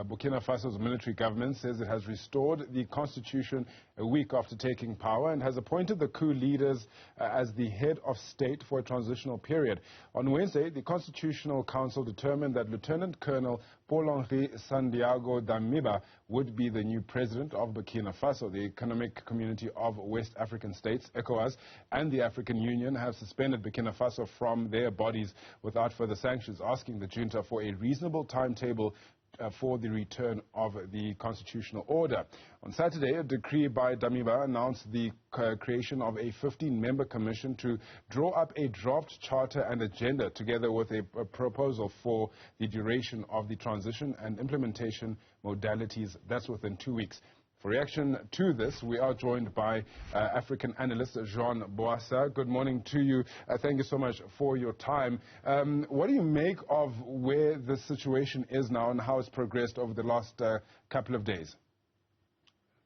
Burkina Faso's military government says it has restored the constitution a week after taking power and has appointed the coup leaders as the head of state for a transitional period. On Wednesday, the Constitutional Council determined that Lieutenant Colonel Paul-Henri Santiago Damiba would be the new president of Burkina Faso. The Economic Community of West African States, ECOWAS, and the African Union have suspended Burkina Faso from their bodies without further sanctions, asking the junta for a reasonable timetable for the return of the constitutional order. On Saturday, a decree by Damiba announced the creation of a 15-member commission to draw up a draft charter and agenda, together with a proposal for the duration of the transition and implementation modalities. That's within 2 weeks. For reaction to this, we are joined by African analyst Jean Bwasa. Good morning to you. Thank you so much for your time. What do you make of where the situation is now and how it's progressed over the last couple of days?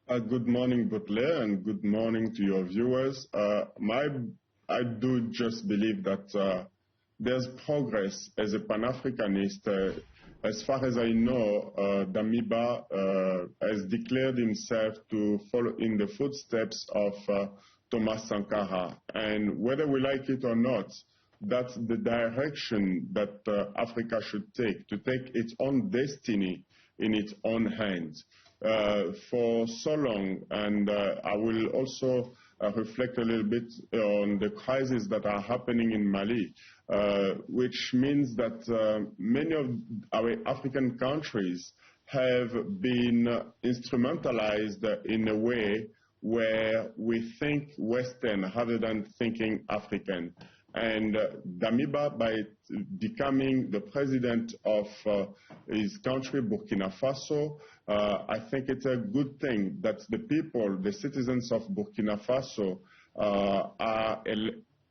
Good morning, Butler, and good morning to your viewers. I do just believe that there's progress as a Pan-Africanist. As far as I know, Damiba has declared himself to follow in the footsteps of Thomas Sankara. And whether we like it or not, that's the direction that Africa should take, to take its own destiny in its own hands. For so long, and I will also reflect a little bit on the crises that are happening in Mali, which means that many of our African countries have been instrumentalized in a way where we think Western rather than thinking African. And Damiba, by becoming the president of his country, Burkina Faso, I think it's a good thing that the people, the citizens of Burkina Faso, are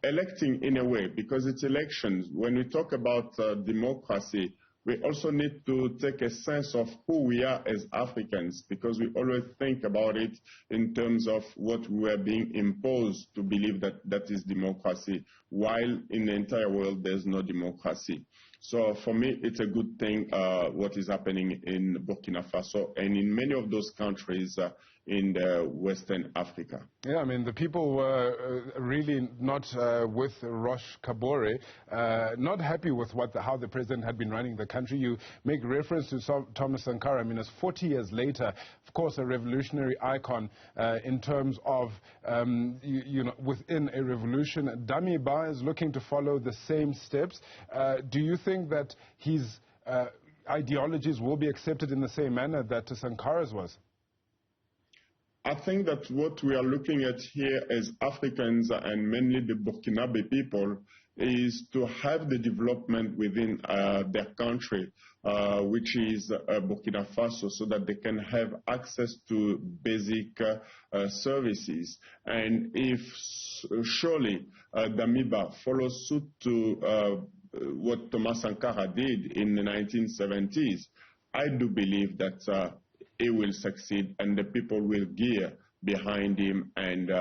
electing in a way, because it's elections. When we talk about democracy, we also need to take a sense of who we are as Africans, because we always think about it in terms of what we are being imposed to believe that that is democracy, while in the entire world there's no democracy. So for me, it's a good thing what is happening in Burkina Faso and in many of those countries in Western Africa. Yeah, I mean, the people were really not with Roch Kabore, not happy with how the president had been running the country. You make reference to Thomas Sankara. I mean, it's 40 years later, of course, a revolutionary icon in terms of, within a revolution. Damiba is looking to follow the same steps. Do you think that his ideologies will be accepted in the same manner that Sankara's was? I think that what we are looking at here as Africans, and mainly the Burkinabe people, is to have the development within their country, which is Burkina Faso, so that they can have access to basic services. And if surely Damiba follows suit to what Thomas Sankara did in the 1970s, I do believe that he will succeed and the people will gear behind him and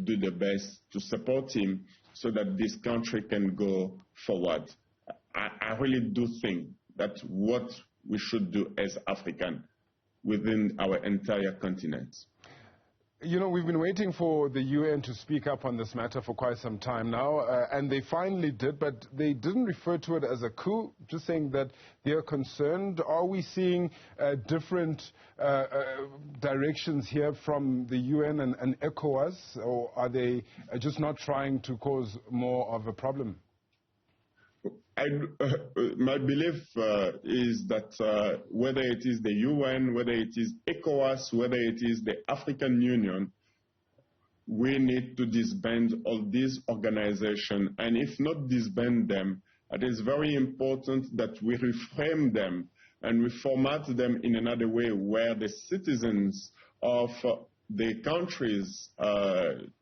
do the best to support him so that this country can go forward. I really do think that's what we should do as African within our entire continent. You know, we've been waiting for the UN to speak up on this matter for quite some time now, and they finally did, but they didn't refer to it as a coup, just saying that they are concerned. Are we seeing different directions here from the UN and ECOWAS, or are they just not trying to cause more of a problem? My belief is that whether it is the UN, whether it is ECOWAS, whether it is the African Union, we need to disband all these organizations. And if not disband them, it is very important that we reframe them and we format them in another way where the citizens of the countries,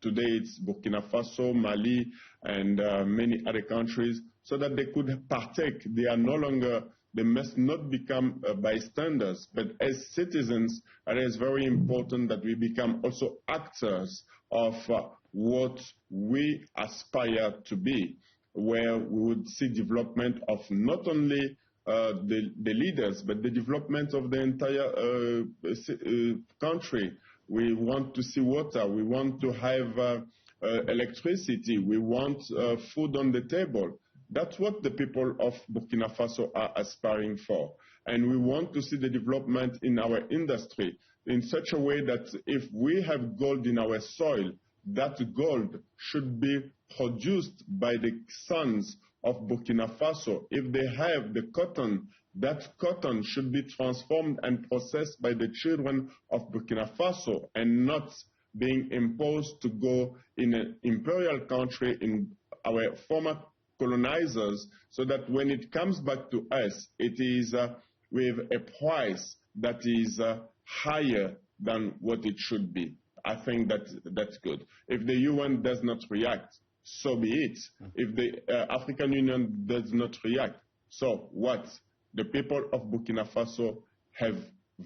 today it's Burkina Faso, Mali, and many other countries, so that they could partake. They are no longer, they must not become bystanders, but as citizens, it is very important that we become also actors of what we aspire to be, where we would see development of not only the leaders, but the development of the entire country. We want to see water. We want to have electricity. We want food on the table. That's what the people of Burkina Faso are aspiring for. And we want to see the development in our industry in such a way that if we have gold in our soil, that gold should be produced by the sons of Burkina Faso. If they have the cotton, that cotton should be transformed and processed by the children of Burkina Faso and not being imposed to go in an imperial country in our former colonizers, so that when it comes back to us, it is with a price that is higher than what it should be. I think that's good. If the UN does not react, so be it. If the African Union does not react, so what? The people of Burkina Faso have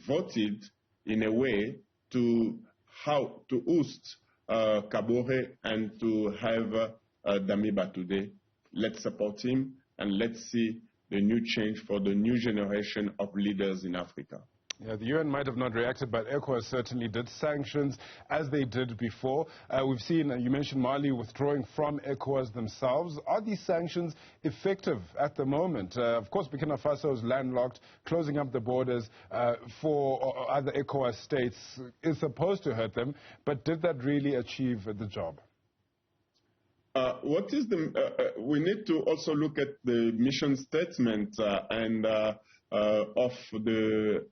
voted in a way to oust Kabore and to have Damiba today. Let's support him and let's see the new change for the new generation of leaders in Africa. Yeah, the UN might have not reacted, but ECOWAS certainly did. Sanctions, as they did before. We've seen, you mentioned Mali withdrawing from ECOWAS themselves. Are these sanctions effective at the moment? Of course, Burkina Faso is landlocked. Closing up the borders for other ECOWAS states is supposed to hurt them, but did that really achieve the job? We need to also look at the mission statement of the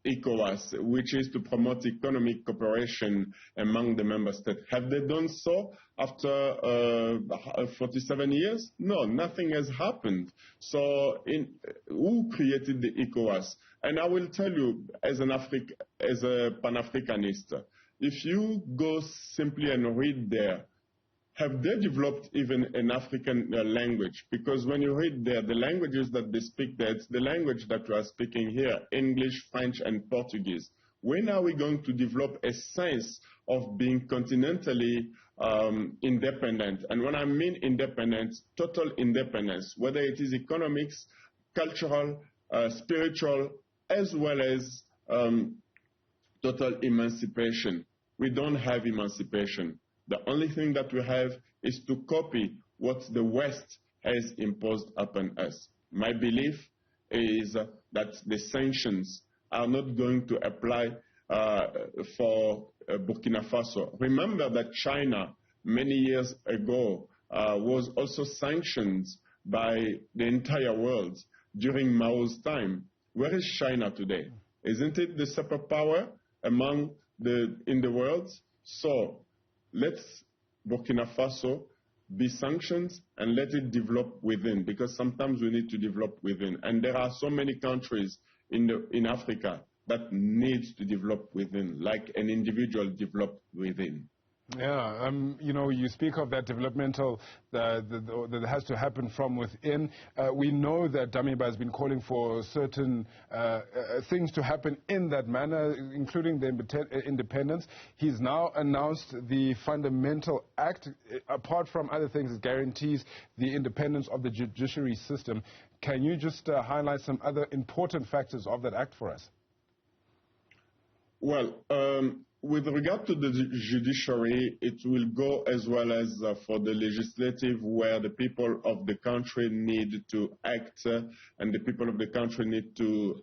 ECOWAS, which is to promote economic cooperation among the member states. Have they done so after 47 years? No, nothing has happened. So who created the ECOWAS? And I will tell you, as a Pan-Africanist, if you go simply and read there, have they developed even an African language? Because when you read there, the languages that they speak there, it's the language that we are speaking here, English, French, and Portuguese. When are we going to develop a sense of being continentally independent? And when I mean independence, total independence, whether it is economics, cultural, spiritual, as well as total emancipation. We don't have emancipation. The only thing that we have is to copy what the West has imposed upon us. My belief is that the sanctions are not going to apply for Burkina Faso. Remember that China, many years ago, was also sanctioned by the entire world during Mao's time. Where is China today? Isn't it the superpower in the world? So let's Burkina Faso be sanctioned and let it develop within, because sometimes we need to develop within. And there are so many countries in Africa that need to develop within, like an individual developed within. Yeah, you know, you speak of that developmental that has to happen from within. We know that Damiba has been calling for certain things to happen in that manner, including the independence. He's now announced the Fundamental Act. Apart from other things, it guarantees the independence of the judiciary system. Can you just highlight some other important factors of that act for us? Well, with regard to the judiciary, it will go as well as for the legislative, where the people of the country need to act and the people of the country need to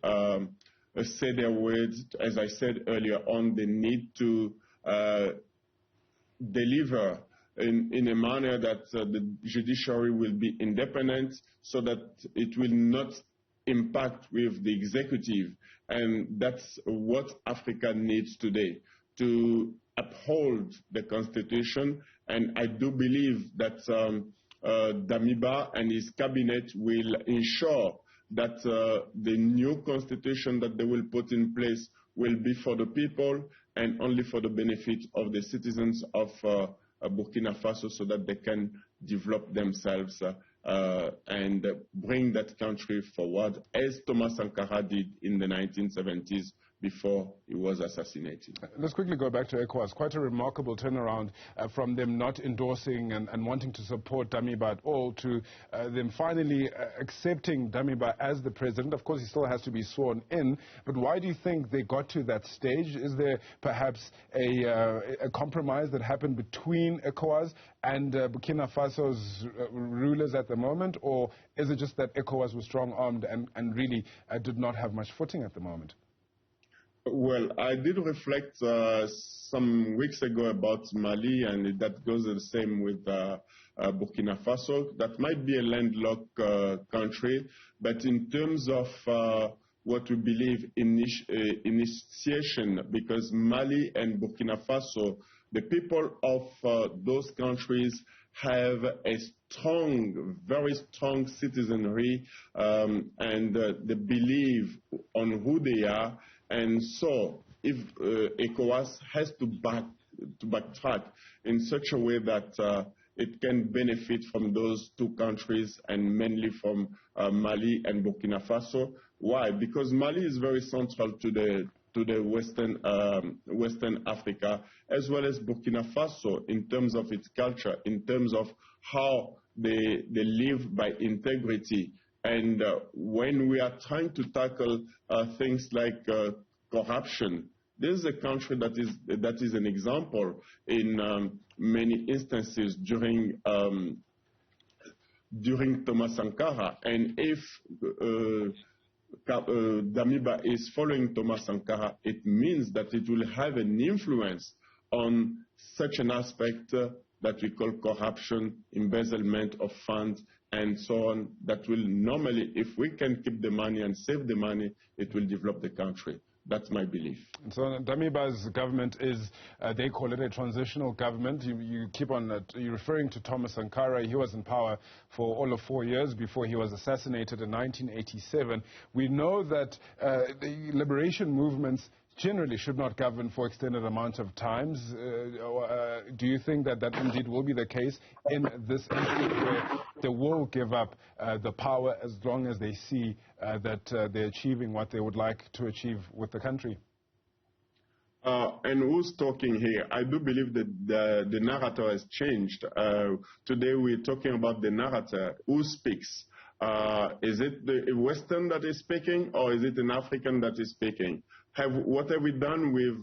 say their words. As I said earlier on, they need to deliver in a manner that the judiciary will be independent, so that it will not impact with the executive. And that's what Africa needs today, to uphold the Constitution. And I do believe that Damiba and his cabinet will ensure that the new Constitution that they will put in place will be for the people and only for the benefit of the citizens of Burkina Faso, so that they can develop themselves and bring that country forward, as Thomas Sankara did in the 1970s before he was assassinated. Let's quickly go back to ECOWAS. Quite a remarkable turnaround from them not endorsing and wanting to support Damiba at all to them finally accepting Damiba as the president. Of course, he still has to be sworn in, but why do you think they got to that stage? Is there perhaps a compromise that happened between ECOWAS and Burkina Faso's rulers at the moment, or is it just that ECOWAS was strong-armed and really did not have much footing at the moment? Well, I did reflect some weeks ago about Mali, and that goes the same with Burkina Faso. That might be a landlocked country, but in terms of what we believe initiation, because Mali and Burkina Faso, the people of those countries have a strong, very strong citizenry, and they believe on who they are. And so, if ECOWAS has to backtrack in such a way that it can benefit from those two countries, and mainly from Mali and Burkina Faso. Why? Because Mali is very central to the Western Africa, as well as Burkina Faso in terms of its culture, in terms of how they live by integrity. And when we are trying to tackle things like corruption, this is a country that is an example in many instances during Thomas Sankara. And if Damiba is following Thomas Sankara, it means that it will have an influence on such an aspect that we call corruption, embezzlement of funds, and so on, that will normally, if we can keep the money and save the money, it will develop the country. That's my belief. And so Damiba's government is, they call it a transitional government. You keep on, you're referring to Thomas Sankara. He was in power for all of 4 years before he was assassinated in 1987. We know that the liberation movements generally should not govern for extended amounts of times. Do you think that indeed will be the case in this instance, where they will give up the power as long as they see that they're achieving what they would like to achieve with the country? And who's talking here? I do believe that the narrative has changed. Today we're talking about the narrative. Who speaks? Is it the Western that is speaking, or is it an African that is speaking? What have we done with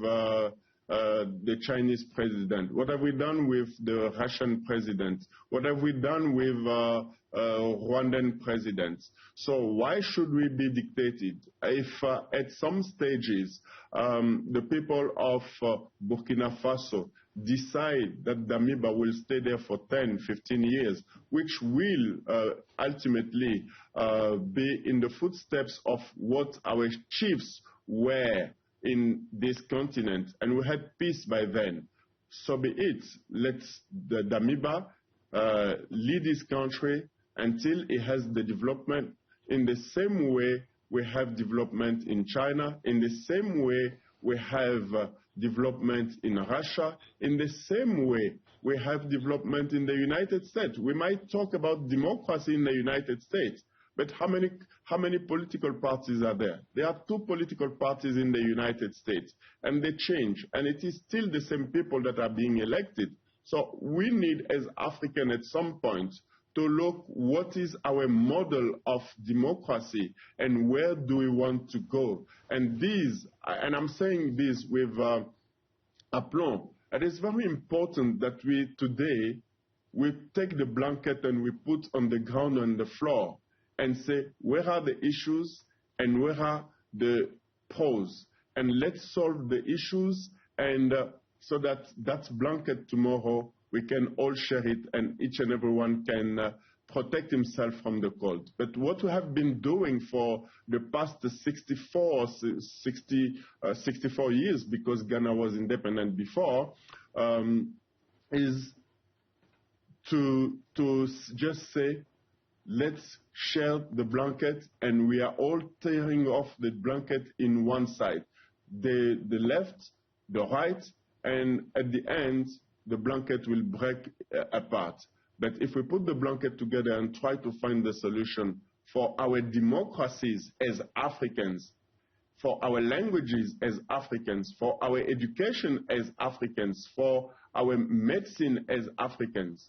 the Chinese president? What have we done with the Russian president? What have we done with Rwandan presidents? So why should we be dictated? If at some stages the people of Burkina Faso decide that Damiba will stay there for 10, 15 years, which will ultimately be in the footsteps of what our chiefs were in this continent, and we had peace by then, so be it. Let the Damiba lead this country until it has the development in the same way we have development in China, in the same way we have development in Russia, in the same way we have development in the United States. We might talk about democracy in the United States, but how many political parties are there? There are 2 political parties in the United States, and they change, and it is still the same people that are being elected. So we need, as Africans at some point, to look what is our model of democracy and where do we want to go. And I'm saying this with aplomb, it is very important that we take the blanket and we put on the ground, on the floor, and say, where are the issues and where are the pros? And let's solve the issues, and so that blanket tomorrow, we can all share it, and each and every one can protect himself from the cold. But what we have been doing for the past 64 years, because Ghana was independent before, is to just say, let's share the blanket, and we are all tearing off the blanket in one side, the left, the right, and at the end, the blanket will break apart. But if we put the blanket together and try to find the solution for our democracies as Africans, for our languages as Africans, for our education as Africans, for our medicine as Africans,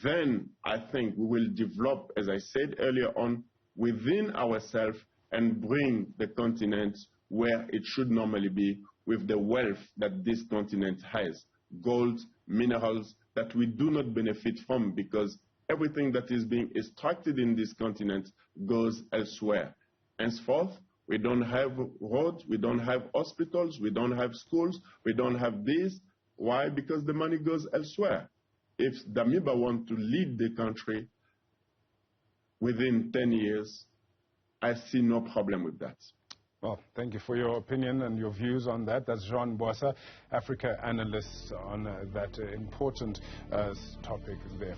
then I think we will develop, as I said earlier on, within ourselves and bring the continent where it should normally be, with the wealth that this continent has, gold, minerals that we do not benefit from because everything that is being extracted in this continent goes elsewhere. Henceforth, we don't have roads, we don't have hospitals, we don't have schools, we don't have this. Why? Because the money goes elsewhere. If Damiba wants to lead the country within 10 years, I see no problem with that. Well, thank you for your opinion and your views on that. That's Jean Bwasa, Africa analyst on that important topic there.